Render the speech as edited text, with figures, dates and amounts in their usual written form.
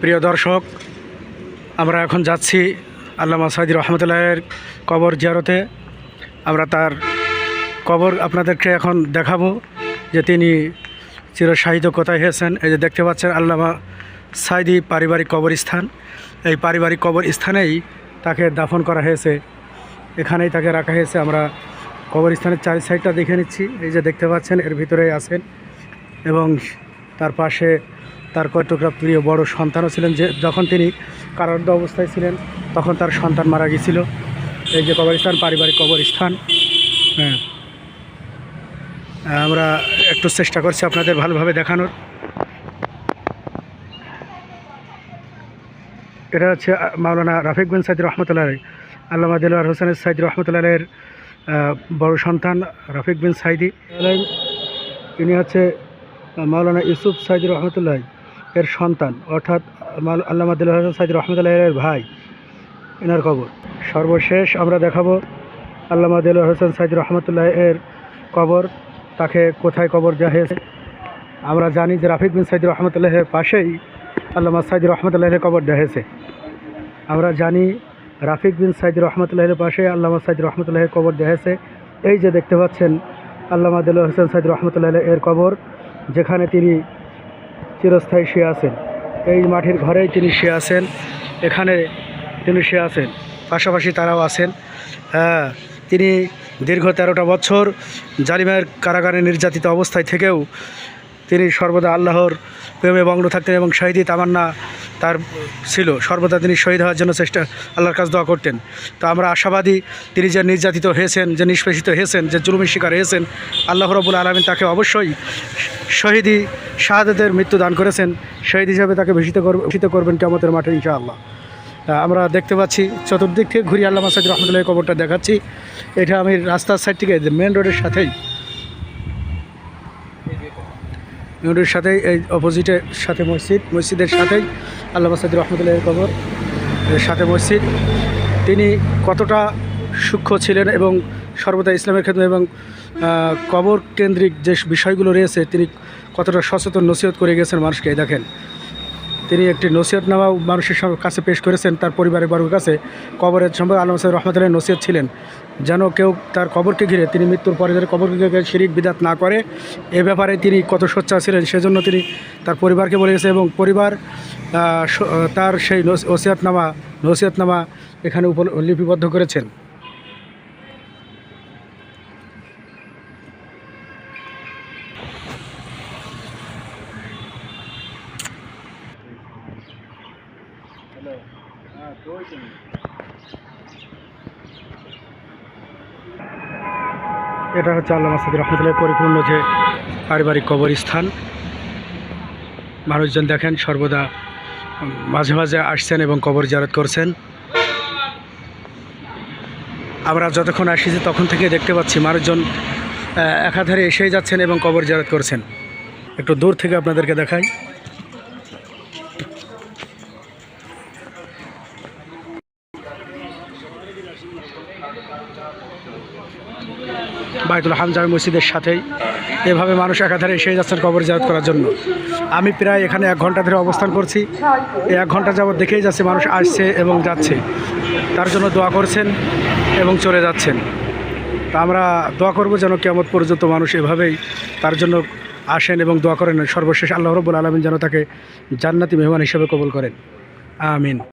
প্রিয় দর্শক, আমরা এখন যাচ্ছি আল্লামা সাঈদী রহমতুল্লাহের কবর জিয়ারতে। আমরা তার কবর আপনাদেরকে এখন দেখাবো যে তিনি চিরশাহিদ কোথায় হয়েছেন। এই যে দেখতে পাচ্ছেন আল্লামা সাঈদী পারিবারিক কবরস্থান। এই পারিবারিক কবরস্থানেই তাকে দাফন করা হয়েছে, এখানেই তাকে রাখা হয়েছে। আমরা কবরস্থানের চারি সাইডটা দেখে নিচ্ছি। এই যে দেখতে পাচ্ছেন এর ভিতরেই আছেন, এবং তার পাশে তার কয়েকটা প্রিয় বড় সন্তানও ছিলেন। যে যখন তিনি কারারুদ্ধ অবস্থায় ছিলেন তখন তার সন্তান মারা গিয়েছিল। এই যে কবরস্থান, পারিবারিক কবরস্থান। হ্যাঁ, আমরা একটু চেষ্টা করছি আপনাদের ভালোভাবে দেখানোর। এটা হচ্ছে মাওলানা রাফিক বিন সাঈদী রহমতুল্লাহ, আল্লামা দেলোয়ার হোসেন সাঈদী রহমতুল্লাহের বড় সন্তান রাফিক বিন সাঈদী। ইনি হচ্ছে মাওলানা ইউসুফ সাঈদী রহমতুল্লাহ এর সন্তান, অর্থাৎ আল্লামা দেলোয়ার হোসেন সাঈদী রহমতুল্লাহের ভাই। এনার কবর সর্বশেষ আমরা দেখাবো আল্লামা দেলোয়ার হোসেন সাঈদী রহমতুল্লাহ এর কবর, তাকে কোথায় কবর দেওয়া হয়েছে। আমরা জানি যে রাফিক বিন সাঈদী রহমতুল্লাহের পাশেই আল্লামা সাঈদী রহমতুল্লাহের কবর দেওয়া হয়েছে। আমরা জানি রাফিক বিন সাঈদী রহমতুল্লাহের পাশে আল্লামা সাঈদী রহমতুল্লাহের কবর দেওয়া হয়েছে। এই যে দেখতে পাচ্ছেন আল্লামা দেলোয়ার হোসেন সাঈদী রহমতুল্লাহ এর কবর, যেখানে তিনি চিরস্থায়ী শুয়ে আছেন। এই মাটির ঘরেই তিনি শুয়ে আছেন, এখানে তিনি শুয়ে আছেন, পাশাপাশি তারাও আছেন। তিনি দীর্ঘ 13টা বছর জালিমের কারাগারে নির্যাতিত অবস্থায় থেকেও তিনি সর্বদা আল্লাহর প্রেমে মগ্ন থাকতেন, এবং শহীদি তামান্না তার ছিল। সর্বদা তিনি শহীদ হওয়ার জন্য আল্লাহর কাছে দোয়া করতেন। তো আমরা আশাবাদী, তিনি যে নির্যাতিত হয়েছেন, যে নিষ্পেষিত হয়েছেন, যে জুলুমের শিকার হয়েছেন, আল্লাহ রাব্বুল আলামিন তাকে অবশ্যই শহীদি শাহাদাতের মৃত্যু দান করেছেন। শহীদ হিসাবে তাকে ভূষিত করবেন কিয়ামতের মাঠে ইনশাআল্লাহ। আমরা দেখতে পাচ্ছি চতুর্দিক থেকে ঘুরিয়ে আল্লামা সাঈদী রহমতুল্লাহের কবরটা দেখাচ্ছি। এটা আমি রাস্তার সাইড থেকে মেন রোডের সাথেই, রোডের সাথেই এই অপোজিটের সাথে মসজিদের সাথেই আল্লামা সাঈদী রহমতুল্লাহের কবর, এর সাথে মসজিদ। তিনি কতটা সূক্ষ্ম ছিলেন এবং সর্বদা ইসলামের ক্ষেত্রে এবং কবর কেন্দ্রিক যে বিষয়গুলো রয়েছে তিনি কতটা সচেতন নসিহত করে গেছেন মানুষকে। দেখেন, তিনি একটি নসিহতনামাও মানুষের কাছে পেশ করেছেন, তার পরিবারের বর্গের কাছে। কবরের সম্পর্কে আল্লামা সাঈদী রহমতুল্লাহের নসিহত ছিলেন যেন কেউ তার কবরকে ঘিরে, তিনি মৃত্যুর পরে যেন কবরকে ঘিরে শিরিক বিদআত না করে। এ ব্যাপারে তিনি কত সোচ্চার ছিলেন, সেজন্য তিনি তার পরিবারকে বলে গেছে, এবং পরিবার তার সেই নসিহতনামা এখানে লিপিবদ্ধ করেছেন। এটা হচ্ছে আল্লামা সাঈদী রহমতুল্লাহ পরিপূর্ণ যে পারিবারিক কবরস্থান। মানুষজন দেখেন সর্বদা মাঝে মাঝে আসছেন এবং কবর জিয়ারত করছেন। আমরা যতক্ষণ আসছি তখন থেকে দেখতে পাচ্ছি মানুষজন একাধারে এসেই যাচ্ছেন এবং কবর জিয়ারত করছেন। একটু দূর থেকে আপনাদেরকে দেখাই। বাইতুল হামজা মসজিদের সাথেই এভাবে মানুষ একাধারে এসে যাচ্ছেন কবর জিয়ারত করার জন্য। আমি প্রায় এখানে 1 ঘন্টা ধরে অবস্থান করছি। এই 1 ঘন্টা যাবত দেখেই যাচ্ছে মানুষ আসছে এবং যাচ্ছে, তার জন্য দোয়া করছেন এবং চলে যাচ্ছেন। তা আমরা দোয়া করব যেন কিয়ামত পর্যন্ত মানুষ এভাবেই তার জন্য আসেন এবং দোয়া করেন। সর্বশেষ আল্লাহ রাব্বুল আলামিন যেন তাকে জান্নাতি মেহমান হিসেবে কবুল করেন। আমিন।